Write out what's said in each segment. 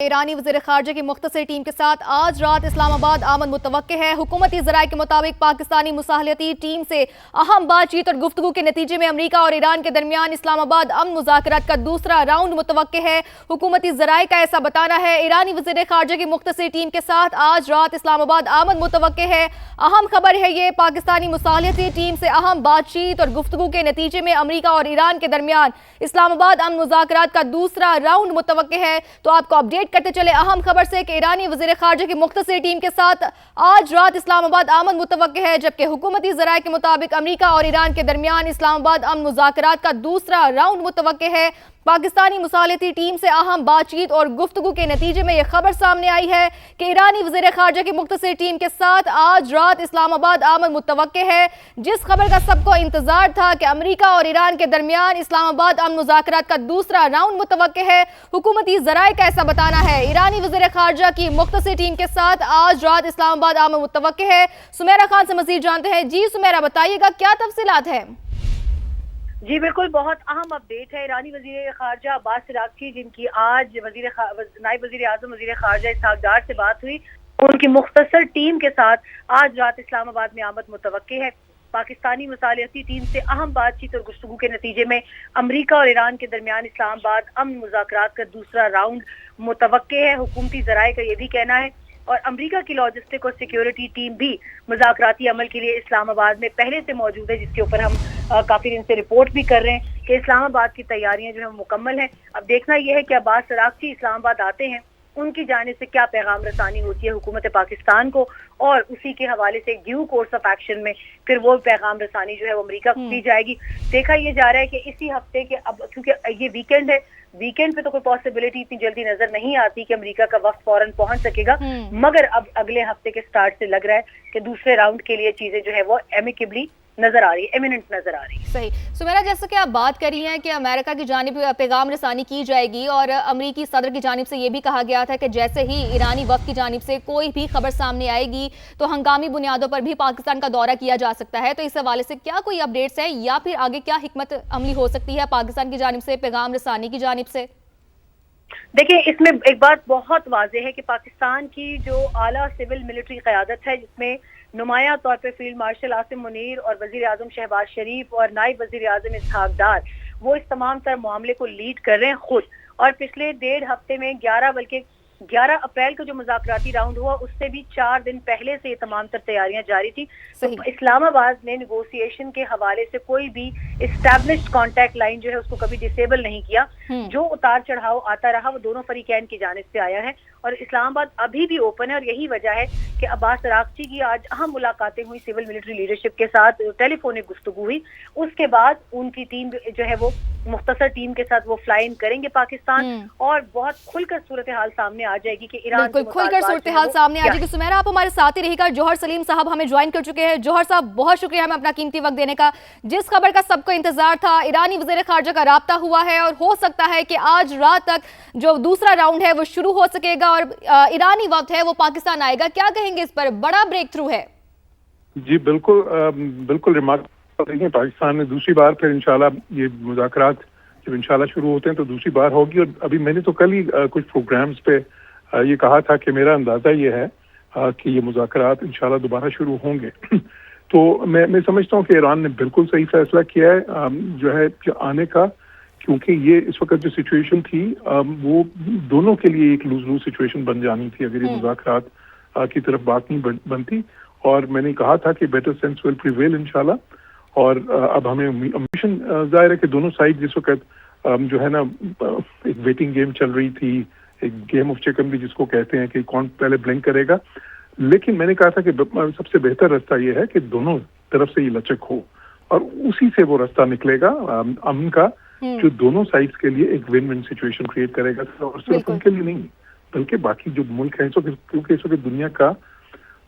ایرانی وزیر خارجہ کی مختصر ٹیم کے ساتھ آج رات اسلام آباد آمد متوقع ہے۔ حکومتی ذرائع کے مطابق پاکستانی مصالحتی ٹیم سے اہم بات چیت اور گفتگو کے نتیجے میں امریکہ اور ایران کے درمیان اسلام آباد امن مذاکرات کا دوسرا راؤنڈ متوقع ہے۔ حکومتی ذرائع کا ایسا بتانا ہے ایرانی وزیر خارجہ کی مختصر ٹیم کے ساتھ آج رات اسلام آباد آمد متوقع ہے۔ اہم خبر ہے یہ، پاکستانی مصالحتی ٹیم سے اہم بات چیت اور گفتگو کے نتیجے میں امریکہ اور ایران کے درمیان اسلام آباد امن مذاکرات کا دوسرا راؤنڈ متوقع ہے۔ تو آپ کو اپڈیٹ کرتے چلے اہم خبر سے کہ ایرانی وزیر خارجہ کی مختصر ٹیم کے ساتھ آج رات اسلام آباد آمد متوقع ہے، جبکہ حکومتی ذرائع کے مطابق امریکہ اور ایران کے درمیان اسلام آباد امن مذاکرات کا دوسرا راؤنڈ متوقع ہے۔ پاکستانی مصالحتی ٹیم سے اہم بات چیت اور گفتگو کے نتیجے میں یہ خبر سامنے آئی ہے کہ ایرانی وزیر خارجہ کی مختصر ٹیم کے ساتھ آج رات اسلام آباد آمد متوقع ہے۔ جس خبر کا سب کو انتظار تھا کہ امریکہ اور ایران کے درمیان اسلام آباد امن مذاکرات کا دوسرا راؤنڈ متوقع ہے، حکومتی ذرائع کا ایسا بتانا ہے ایرانی وزیر خارجہ کی مختصر ٹیم کے ساتھ آج رات اسلام آباد آمد متوقع ہے۔ سمیرہ خان سے مزید جانتے ہیں۔ جی سمیرہ، بتائیے گا کیا تفصیلات ہیں؟ جی بالکل، بہت اہم اپڈیٹ ہے۔ ایرانی وزیر خارجہ عباس عراقچی، جن کی آج نائب وزیر اعظم وزیر خارجہ اسحاق ڈار سے بات ہوئی، ان کی مختصر ٹیم کے ساتھ آج رات اسلام آباد میں آمد متوقع ہے۔ پاکستانی مصالحتی ٹیم سے اہم بات چیت اور گفتگو کے نتیجے میں امریکہ اور ایران کے درمیان اسلام آباد امن مذاکرات کا دوسرا راؤنڈ متوقع ہے۔ حکومتی ذرائع کا یہ بھی کہنا ہے، اور امریکہ کی لاجسٹک اور سیکیورٹی ٹیم بھی مذاکراتی عمل کے لیے اسلام آباد میں پہلے سے موجود ہے، جس کے اوپر ہم کافی دن سے رپورٹ بھی کر رہے ہیں کہ اسلام آباد کی تیاریاں جو ہیں مکمل ہیں۔ اب دیکھنا یہ ہے کہ عباس عراقچی اسلام آباد آتے ہیں، ان کی جانب سے کیا پیغام رسانی ہوتی ہے حکومت پاکستان کو، اور اسی کے حوالے سے ڈیو کورس آف ایکشن میں پھر وہ پیغام رسانی جو ہے وہ امریکہ کو دی جائے گی۔ دیکھا یہ جا رہا ہے کہ اسی ہفتے کے، اب کیونکہ یہ ویکینڈ ہے، ویکینڈ پہ تو کوئی پاسبلٹی اتنی جلدی نظر نہیں آتی کہ امریکہ کا وفد فوراً پہنچ سکے گا، مگر اب اگلے ہفتے کے سٹارٹ سے لگ رہا ہے کہ دوسرے راؤنڈ کے لیے چیزیں جو ہے وہ ایمیکیبلی نظر آ رہی ہے، ایمیننٹ نظر آ رہی ہے۔ صحیح سمیرہ، جیسا کہ آپ بات کر رہی ہیں کہ امریکہ کی جانب پیغام رسانی کی جائے گی، اور امریکی صدر کی جانب سے یہ بھی کہا گیا تھا کہ جیسے ہی ایرانی وفد کی جانب سے کوئی بھی خبر سامنے آئے گی تو ہنگامی بنیادوں پر بھی پاکستان کا دورہ کیا جا سکتا ہے۔ تو اس حوالے سے کیا کوئی اپڈیٹس ہیں، یا پھر آگے کیا حکمت عملی ہو سکتی ہے پاکستان کی جانب سے، پیغام رسانی کی جانب سے؟ دیکھیں، اس میں ایک بات بہت واضح ہے کہ پاکستان کی جو اعلیٰ سول ملٹری قیادت ہے، جس میں نمایاں طور پہ فیلڈ مارشل عاصم منیر اور وزیر اعظم شہباز شریف اور نائب وزیر اعظم اسحاق ڈار، وہ اس تمام تر معاملے کو لیڈ کر رہے ہیں خود۔ اور پچھلے 1.5 ہفتے میں 11 اپریل کو جو مذاکراتی راؤنڈ ہوا، اس سے بھی 4 دن پہلے سے یہ تمام تر تیاریاں جاری تھی۔ اسلام آباد نے نیگوسیشن کے حوالے سے کوئی بھی اسٹیبلشڈ کانٹیکٹ لائن جو ہے اس کو کبھی ڈسیبل نہیں کیا۔ جو اتار چڑھاؤ آتا رہا وہ دونوں فریقین کی جانب سے آیا ہے، اور اسلام آباد ابھی بھی اوپن ہے، اور یہی وجہ ہے کہ عباس عراقچی کی آج اہم ملاقاتیں ہوئی سول ملٹری لیڈرشپ کے ساتھ، ٹیلی فونک گفتگو ہوئی۔ اس کے بعد ان کی ٹیم جو ہے وہ مختصر ٹیم کے ساتھ وہ فلائی ان کریں گے پاکستان، اور بہت کھل کر صورتحال سامنے آ جائے گی کہ ایران بالکل کھل کر صورتحال سامنے آ جائے گی۔ سمیرہ، آپ ہمارے ساتھ ہی رہے گا۔ جوہر سلیم صاحب ہمیں جوائن کر چکے ہیں۔ جوہر صاحب، بہت شکریہ ہمیں اپنا قیمتی وقت دینے کا۔ جس خبر کا سب کو انتظار تھا، ایرانی وزیر خارجہ کا رابطہ ہوا ہے، اور ہو سکتا ہے کہ آج رات تک جو دوسرا راؤنڈ ہے وہ شروع ہو سکے گا، اور ایرانی وفد ہے وہ پاکستان آئے گا۔ کیا کہیں گے اس پر؟ بڑا بریک تھرو ہے۔ جی بالکل ریمارک پاکستان نے دوسری بار پھر انشاءاللہ یہ مذاکرات جب انشاءاللہ شروع ہوتے ہیں تو دوسری بار ہوگی۔ اور ابھی میں نے تو کل ہی کچھ پروگرامز پہ یہ کہا تھا کہ میرا اندازہ یہ ہے کہ یہ مذاکرات انشاءاللہ دوبارہ شروع ہوں گے۔ تو میں سمجھتا ہوں کہ ایران نے بالکل صحیح فیصلہ کیا ہے جو ہے آنے کا، کیونکہ یہ اس وقت جو سچویشن تھی وہ دونوں کے لیے ایک لوز لوز سچویشن بن جانی تھی اگر یہ مذاکرات کی طرف بات نہیں بنتی۔ اور میں نے کہا تھا کہ بیٹر سینس ول پریویل انشاءاللہ، اور اب ہمیں امیشن ظاہر ہے کہ دونوں سائڈ جس وقت جو ہے نا ایک ویٹنگ گیم چل رہی تھی، ایک گیم آف چکن بھی جس کو کہتے ہیں کہ کون پہلے بلنک کرے گا، لیکن میں نے کہا تھا کہ سب سے بہتر راستہ یہ ہے کہ دونوں طرف سے یہ لچک ہو، اور اسی سے وہ راستہ نکلے گا امن کا، جو دونوں سائڈز کے لیے ایک ون ون سچویشن کریٹ کرے گا، اور صرف ان کے لیے نہیں بلکہ باقی جو ملک ہیں، کیونکہ اس وقت دنیا کا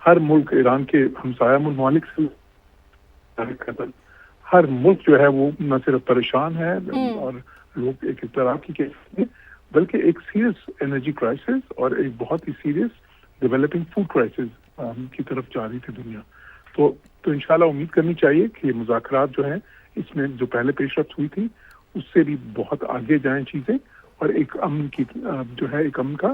ہر ملک ایران کے ہمسایہ ممالک سے ہر ملک جو ہے وہ نہ صرف پریشان ہے اور لوگ ایک اضطراب کی بلکہ ایک سیریس انرجی کرائسس اور ایک بہت ہی سیریس ڈیولپنگ فوڈ کرائسس کی طرف جا رہی تھی دنیا۔ تو انشاءاللہ امید کرنی چاہیے کہ یہ مذاکرات جو ہیں اس میں جو پہلے پیش رفت ہوئی تھی اس سے بھی بہت آگے جائیں چیزیں، اور ایک امن کی جو ہے ایک امن کا